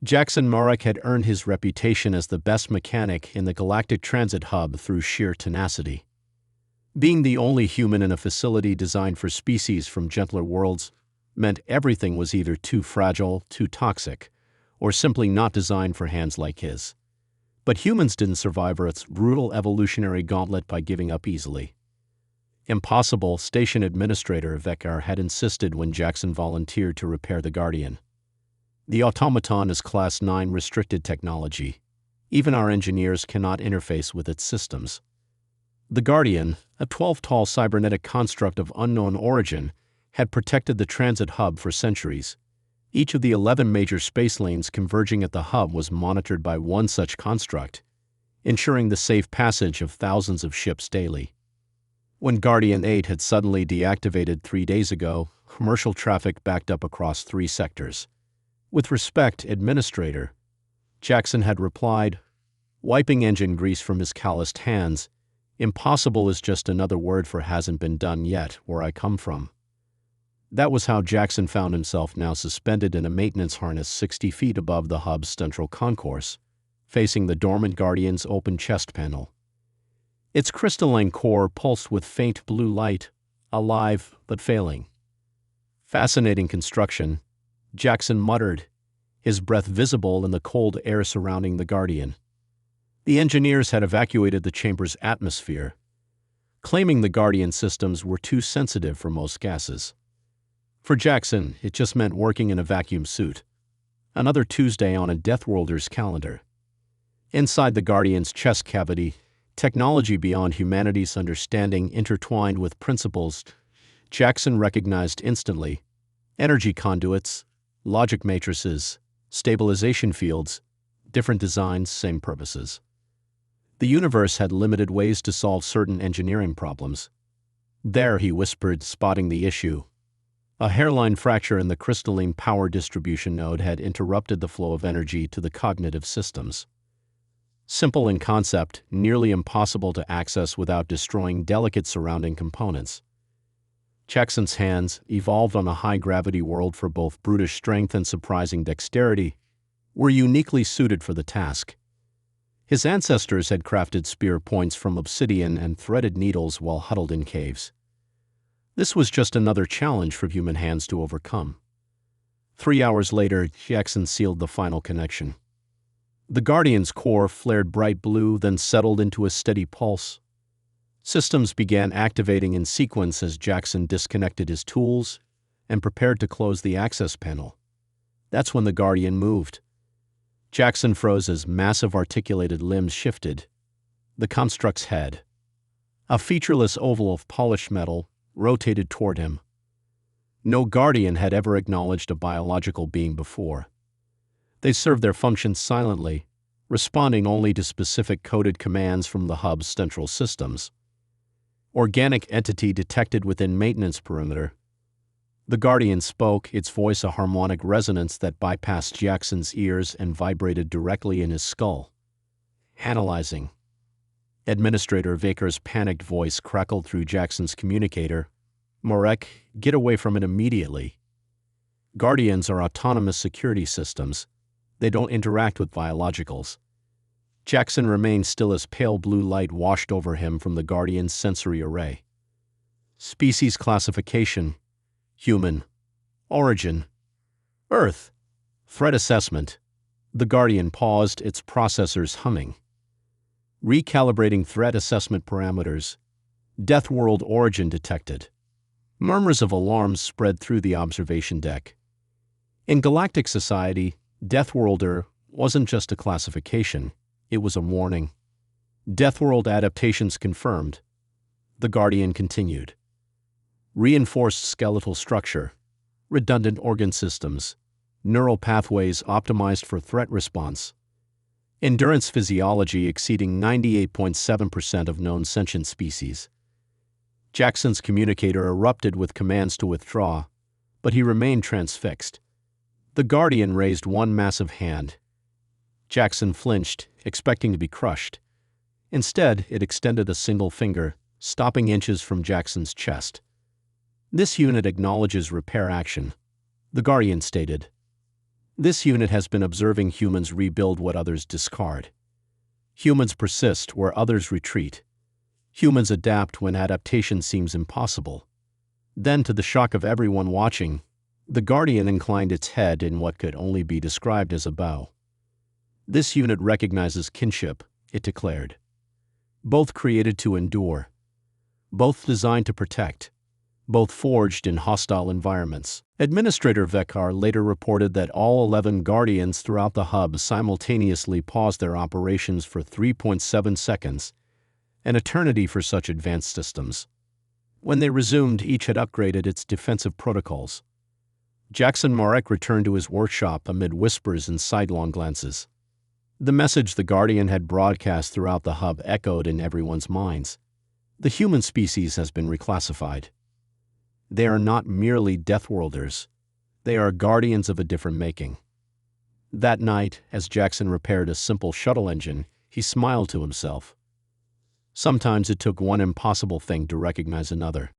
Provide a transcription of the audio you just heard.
Jackson Marek had earned his reputation as the best mechanic in the Galactic Transit Hub through sheer tenacity. Being the only human in a facility designed for species from gentler worlds meant everything was either too fragile, too toxic, or simply not designed for hands like his. But humans didn't survive Earth's brutal evolutionary gauntlet by giving up easily. Impossible, Station Administrator Vekar had insisted when Jackson volunteered to repair the Guardian. The automaton is Class 9 restricted technology. Even our engineers cannot interface with its systems. The Guardian, a 12-tall cybernetic construct of unknown origin, had protected the transit hub for centuries. Each of the 11 major space lanes converging at the hub was monitored by one such construct, ensuring the safe passage of thousands of ships daily. When Guardian 8 had suddenly deactivated 3 days ago, commercial traffic backed up across 3 sectors. With respect, Administrator, Jackson had replied, wiping engine grease from his calloused hands, impossible is just another word for hasn't been done yet where I come from. That was how Jackson found himself now suspended in a maintenance harness 60 feet above the hub's central concourse, facing the dormant Guardian's open chest panel. Its crystalline core pulsed with faint blue light, alive but failing. Fascinating construction, Jackson muttered, his breath visible in the cold air surrounding the Guardian. The engineers had evacuated the chamber's atmosphere, claiming the Guardian systems were too sensitive for most gases. For Jackson, it just meant working in a vacuum suit. Another Tuesday on a Deathworlder's calendar. Inside the Guardian's chest cavity, technology beyond humanity's understanding intertwined with principles Jackson recognized instantly: energy conduits, logic matrices, stabilization fields, different designs, same purposes. The universe had limited ways to solve certain engineering problems. There, he whispered, spotting the issue. A hairline fracture in the crystalline power distribution node had interrupted the flow of energy to the cognitive systems. Simple in concept, nearly impossible to access without destroying delicate surrounding components. Jackson's hands, evolved on a high-gravity world for both brutish strength and surprising dexterity, were uniquely suited for the task. His ancestors had crafted spear points from obsidian and threaded needles while huddled in caves. This was just another challenge for human hands to overcome. 3 hours later, Jackson sealed the final connection. The Guardian's core flared bright blue, then settled into a steady pulse. Systems began activating in sequence as Jackson disconnected his tools and prepared to close the access panel. That's when the Guardian moved. Jackson froze as massive articulated limbs shifted. The construct's head, a featureless oval of polished metal, rotated toward him. No Guardian had ever acknowledged a biological being before. They served their functions silently, responding only to specific coded commands from the hub's central systems. Organic entity detected within maintenance perimeter. The Guardian spoke, its voice a harmonic resonance that bypassed Jackson's ears and vibrated directly in his skull. Analyzing. Administrator Vaker's panicked voice crackled through Jackson's communicator. Marek, get away from it immediately. Guardians are autonomous security systems. They don't interact with biologicals. Jackson remained still as pale blue light washed over him from the Guardian's sensory array. Species classification. Human. Origin. Earth. Threat assessment. The Guardian paused, its processors humming. Recalibrating threat assessment parameters. Deathworld origin detected. Murmurs of alarms spread through the observation deck. In galactic society, Deathworlder wasn't just a classification, it was a warning. Deathworld adaptations confirmed. The Guardian continued. Reinforced skeletal structure, redundant organ systems, neural pathways optimized for threat response. Endurance physiology exceeding 98.7% of known sentient species. Jackson's communicator erupted with commands to withdraw, but he remained transfixed. The Guardian raised one massive hand. Jackson flinched, expecting to be crushed. Instead, it extended a single finger, stopping inches from Jackson's chest. This unit acknowledges repair action, the Guardian stated. This unit has been observing humans rebuild what others discard. Humans persist where others retreat. Humans adapt when adaptation seems impossible. Then, to the shock of everyone watching, the Guardian inclined its head in what could only be described as a bow. This unit recognizes kinship, it declared. Both created to endure. Both designed to protect. Both forged in hostile environments. Administrator Vekar later reported that all 11 Guardians throughout the hub simultaneously paused their operations for 3.7 seconds, an eternity for such advanced systems. When they resumed, each had upgraded its defensive protocols. Jackson Marek returned to his workshop amid whispers and sidelong glances. The message the Guardian had broadcast throughout the hub echoed in everyone's minds. The human species has been reclassified. They are not merely Deathworlders. They are guardians of a different making. That night, as Jackson repaired a simple shuttle engine, he smiled to himself. Sometimes it took one impossible thing to recognize another.